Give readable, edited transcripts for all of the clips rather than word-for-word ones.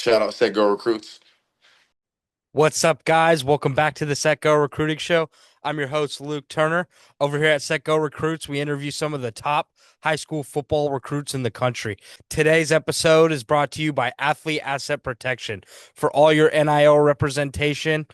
Shout out Set Go Recruits. What's up, guys? Welcome back to the Set Go Recruiting Show. I'm your host, Luke Turner. Over here at Set Go Recruits, we interview some of the top high school football recruits in the country. Today's episode is brought to you by Athlete Asset Protection. For all your NIL representation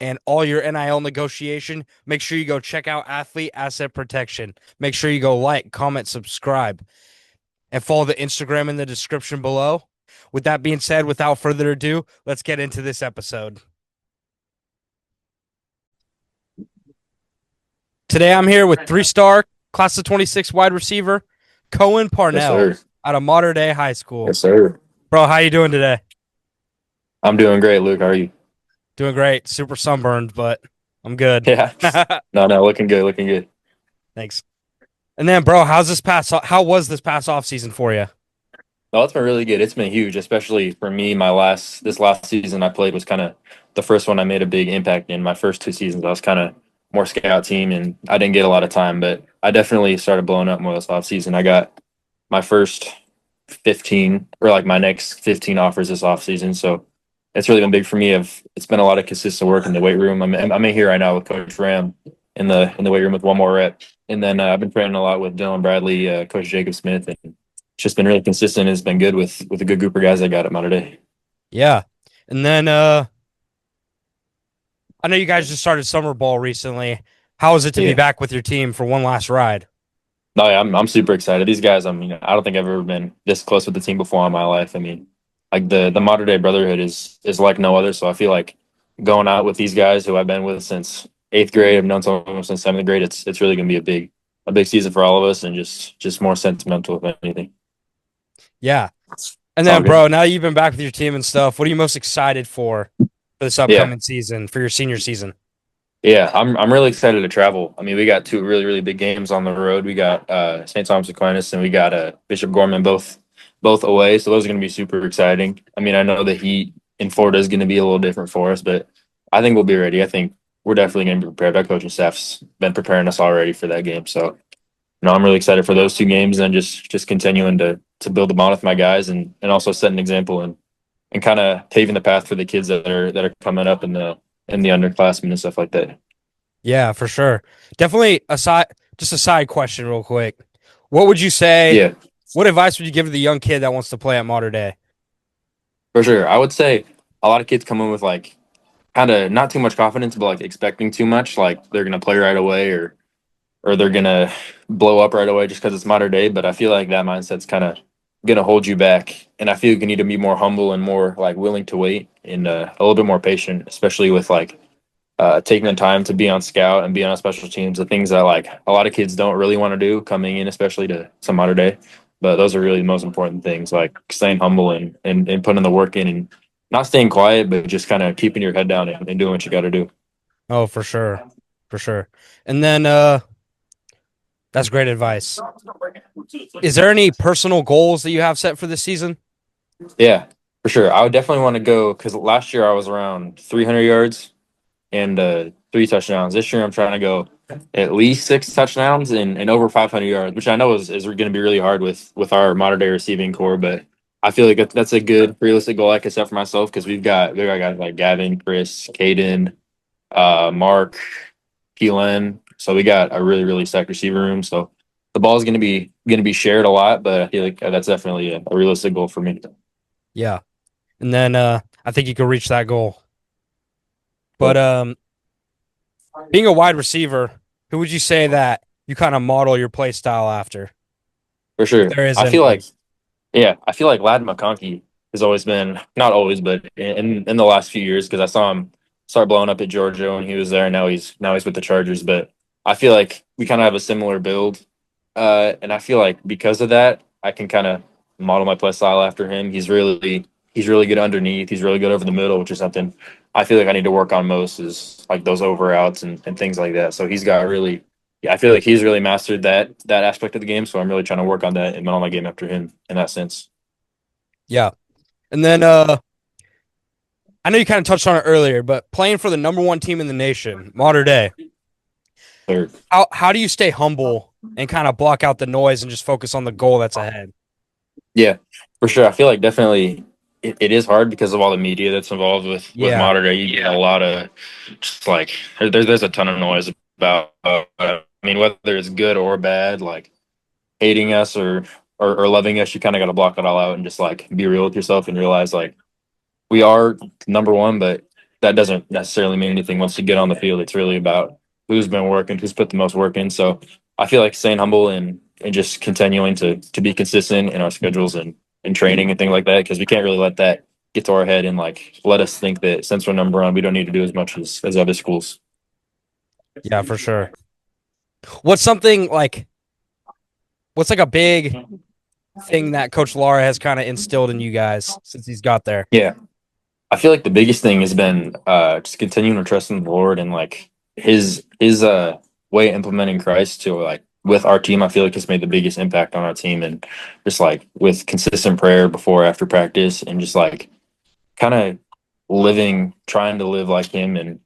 and all your NIL negotiation, make sure you go check out Athlete Asset Protection. Make sure you go like, comment, subscribe, and follow the Instagram in the description below. With that being said, without further ado, let's get into this episode. Today I'm here with three-star class of 26 wide receiver Koen Yes, Parnell sir. out of Modern Day High School. Yes, sir. Bro, how you doing today? I'm doing great, Luke. How are you? Doing great. Super sunburned, but I'm good. Yeah. No, looking good, looking good. Thanks. And then, bro, how was this past off season for you? No, it's been really good. It's been huge, especially for me. This last season I played was kind of the first one I made a big impact in. My first two seasons, I was kind of more scout team, and I didn't get a lot of time, but I definitely started blowing up more this off season. I got my first 15 or like my next 15 offers this off season, so it's really been big for me. It's been a lot of consistent work in the weight room. I'm in here right now with Coach Ram in the weight room with one more rep, and then I've been training a lot with Dylan Bradley, Coach Jacob Smith, and it's just been really consistent. It's been good with a good group of guys I got at Mater Dei. Yeah. And then I know you guys just started summer ball recently. How is it to be back with your team for one last ride? No, yeah, I'm super excited. These guys, I mean, I don't think I've ever been this close with the team before in my life. I mean, like the Mater Dei brotherhood is like no other. So I feel like going out with these guys who I've been with since eighth grade, I've known some of them since seventh grade. It's really gonna be a big season for all of us, and just more sentimental if anything. Yeah. And It's all then, good. bro, now you've been back with your team and stuff. What are you most excited for this Yeah, upcoming season, for your senior season? yeah, I'm really excited to travel. I mean, we got two really big games on the road. We got St. Thomas Aquinas and we got Bishop Gorman both away. So those are going to be super exciting. I mean, I know the heat in Florida is going to be a little different for us, but I think we'll be ready. I think we're definitely going to be prepared. Our coaching staff's been preparing us already for that game. So, I'm really excited for those two games and just continuing to build the bond with my guys and also set an example and kind of paving the path for the kids that are coming up in the underclassmen and stuff like that. Yeah, for sure. Definitely just a side question real quick. What would you say, Yeah, what advice would you give to the young kid that wants to play at Mater Dei? for sure. I would say a lot of kids come in with like kind of not too much confidence, but like expecting too much, like they're gonna play right away or they're gonna blow up right away just because it's Mater Dei. But I feel like that mindset's kind of gonna hold you back, and I feel you need to be more humble and more like willing to wait and a little bit more patient, especially with like taking the time to be on scout and be on special teams, the things that like a lot of kids don't really want to do coming in, especially to some Mater Dei. But those are really the most important things, like staying humble and putting the work in and not staying quiet, but just kind of keeping your head down and doing what you got to do. Oh, for sure. For sure. And then that's great advice. Is there any personal goals that you have set for this season? Yeah, for sure. I would definitely want to go because last year I was around 300 yards and three touchdowns. This year I'm trying to go at least six touchdowns and over 500 yards, which I know is going to be really hard with our Mater Dei receiving core. But I feel like that's a good realistic goal I can set for myself because we got guys like Gavin, Chris, Caden, Mark, Keelan. So we got a really stacked receiver room. So the ball is going to be shared a lot, but I feel like that's definitely a realistic goal for me. Yeah. And then I think you can reach that goal. But But being a wide receiver, who would you say that you kind of model your play style after? for If sure, there is I feel anyone. like I feel like Lad McConkey has always been not always, but in the last few years because I saw him start blowing up at Georgia when he was there. Now he's with the Chargers, but I feel like we kind of have a similar build, and I feel like because of that, I can kind of model my play style after him. He's really good underneath. He's really good over the middle, which is something I feel like I need to work on most is like those over outs and things like that. So he's got really yeah, I feel like he's really mastered that aspect of the game. So I'm really trying to work on that and model my game after him in that sense. Yeah. And then I know you kind of touched on it earlier, but playing for the number one team in the nation, Mater Dei, Third. how do you stay humble and kind of block out the noise and just focus on the goal that's ahead? Yeah, for sure. I feel like definitely it is hard because of all the media that's involved with Yeah. modern day. You get a lot of just like there's a ton of noise about. I mean, whether it's good or bad, like hating us or loving us, you kind of got to block it all out and just like be real with yourself and realize like we are number one, but that doesn't necessarily mean anything once you get on the field. It's really about who's been working, who's put the most work in. So I feel like staying humble and just continuing to be consistent in our schedules and training and things like that, because we can't really let that get to our head and like let us think that since we're number one, we don't need to do as much as other schools. Yeah, for sure. What's something like what's like a big thing that Coach Lara has kind of instilled in you guys since he's got there? Yeah. I feel like the biggest thing has been just continuing to trust in the Lord and like his way of implementing Christ to like with our team. I feel like it's made the biggest impact on our team, and just like with consistent prayer before after practice and just like kind of trying to live like him, and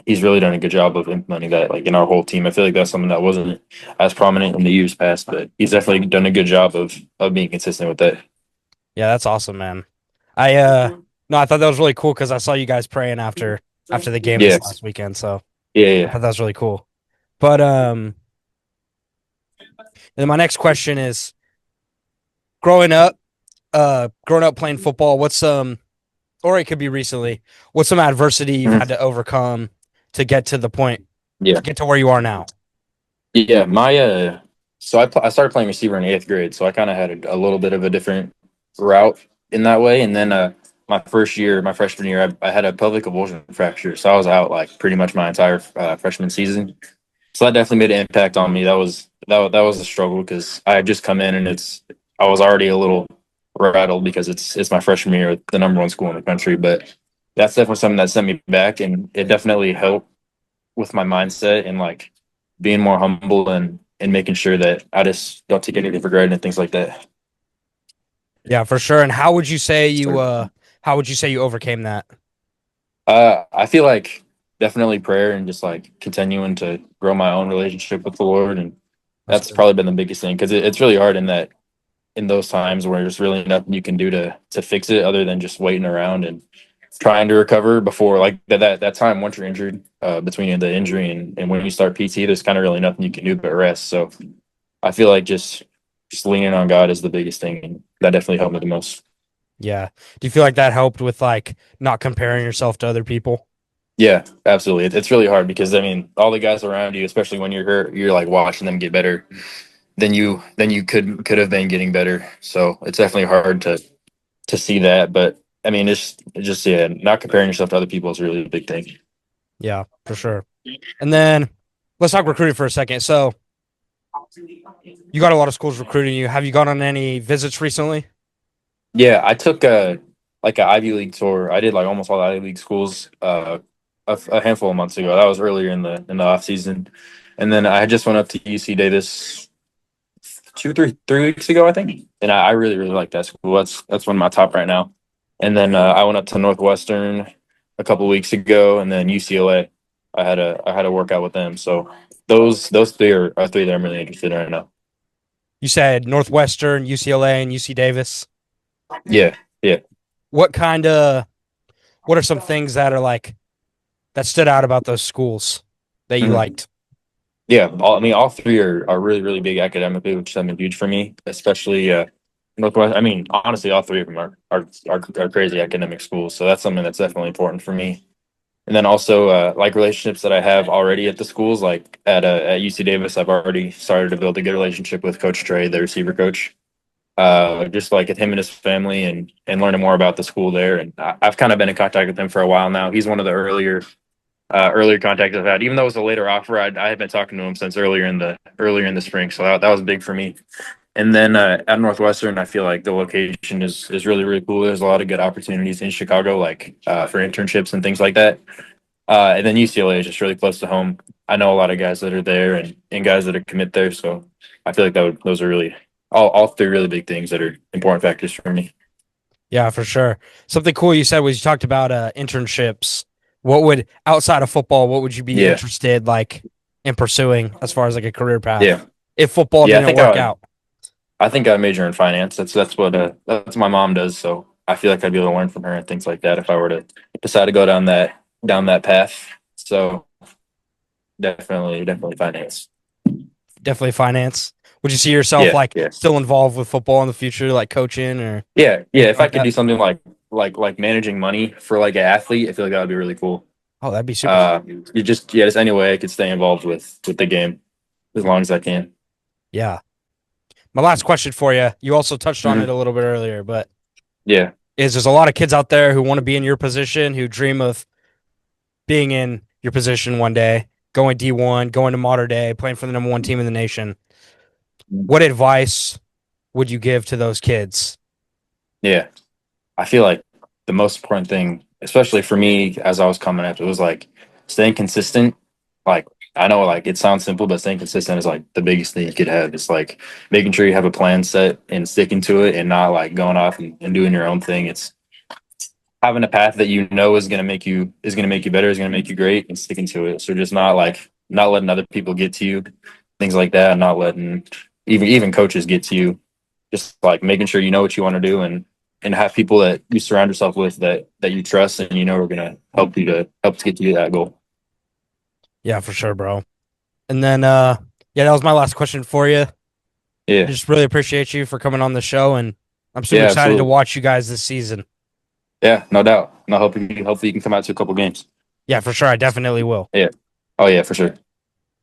he's really done a good job of implementing that like in our whole team. I feel like that's something that wasn't as prominent in the years past, but he's definitely done a good job of being consistent with that. Yeah, that's awesome, man. I no, I thought that was really cool because I saw you guys praying after the game this Yeah, last weekend. So yeah, I yeah. thought that was really cool. But and then my next question is growing up, growing up playing football, what's or it could be recently, what's some adversity you've Mhm. had to overcome to get to the point Yeah. to get to where you are now? Yeah, I started playing receiver in eighth grade, so I kind of had a little bit of a different route in that way. And then my first year, my freshman year, I had a pelvic avulsion fracture, so I was out like pretty much my entire freshman season. So that definitely made an impact on me. That was a struggle because I had just come in and I was already a little rattled because it's my freshman year at the number one school in the country. But that's definitely something that sent me back, and it definitely helped with my mindset and like being more humble and making sure that I just don't take anything for granted and things like that. Yeah, for sure. And how would you say you overcame that? I feel like definitely prayer and just like continuing to grow my own relationship with the Lord, and That's that's good. probably been the biggest thing because it's really hard in those times where there's really nothing you can do to fix it other than just waiting around and trying to recover before like that time once you're injured between the injury and when you start PT, there's kind of really nothing you can do but rest. So I feel like just leaning on God is the biggest thing, and that definitely helped me the most. Yeah. Do you feel like that helped with like not comparing yourself to other people? Yeah, absolutely. It's really hard because I mean, all the guys around you, especially when you're hurt, you're like watching them get better than you could have been getting better. So it's definitely hard to see that. But I mean, it's just yeah, not comparing yourself to other people is really a big thing. Yeah, for sure. And then let's talk recruiting for a second. So you got a lot of schools recruiting you. Have you gone on any visits recently? Yeah, I took a like an Ivy League tour. I did like almost all the Ivy League schools a handful of months ago. That was earlier in the off season, and then I just went up to UC Davis 3 weeks ago, I think, and I really like that school. That's one of my top right now. And then I went up to Northwestern a couple weeks ago, and then UCLA. I had a workout with them. So those three are three that I'm really interested in right now. You said Northwestern, UCLA, and UC Davis. Yeah, yeah. What kind of what are some things that are like that stood out about those schools that you Mhm. liked? Yeah, I mean, all three are really big academically, which has been huge for me, especially Northwest. I mean, honestly, all three of them are crazy academic schools, so that's something that's definitely important for me. And then also like relationships that I have already at the schools, like at UC Davis, I've already started to build a good relationship with Coach Trey, the receiver coach. Just like with him and his family, and learning more about the school there. And I've kind of been in contact with him for a while now. He's one of the earlier contacts I've had. Even though it was a later offer, I had been talking to him since earlier in the spring, so that was big for me. And then at Northwestern, I feel like the location is really cool. There's a lot of good opportunities in Chicago, like for internships and things like that. And then UCLA is just really close to home. I know a lot of guys that are there and guys that are commit there, so I feel like those are really all three really big things that are important factors for me. Yeah, for sure. Something cool you said was you talked about internships. What would outside of football, what would you be Yeah, interested like in pursuing as far as like a career path yeah, if football yeah. didn't work out? I think I major in finance. That's what my mom does. So I feel like I'd be able to learn from her and things like that if I were to decide to go down that path. So definitely finance. Definitely finance. Would you see yourself Yeah, like yeah, still involved with football in the future, like coaching or yeah. anything If I like could that? do something like managing money for like an athlete, I feel like that would be really cool. Oh, that'd be super fun. Just any way I could stay involved with the game as long as I can. Yeah. My last question for you. You also touched on it Hmm. a little bit earlier, but Yeah, is there's a lot of kids out there who want to be in your position, who dream of being in your position one day, going D1, going to modern day, playing for the number one team in the nation. What advice would you give to those kids? yeah. I feel like the most important thing, especially for me as I was coming up, it was like staying consistent. Like I know like it sounds simple, but staying consistent is like the biggest thing you could have. It's like making sure you have a plan set and sticking to it and not like going off and doing your own thing. It's having a path that you know is gonna make you better, is gonna make you great and sticking to it. So just not letting other people get to you, things like that, and not letting even coaches get to you. Just like making sure you know what you want to do and have people that you surround yourself with that you trust and you know are gonna help to get to that goal. Yeah, for sure, bro. And then yeah, that was my last question for you. I Yeah. just really appreciate you for coming on the show and I'm super Yeah, excited to absolutely. watch you guys this season. Yeah, no doubt. No, hopefully you can come out to a couple games. Yeah, for sure. I definitely will. Yeah. Oh yeah, for sure.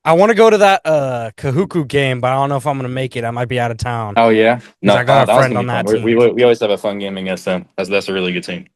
I want to go to that Kahuku game, but I don't know if I'm gonna make it. I might be out of town Oh yeah. because No, I got a that was friend gonna on be fun. that We team. we, we always have a fun game against them. That's a really good team.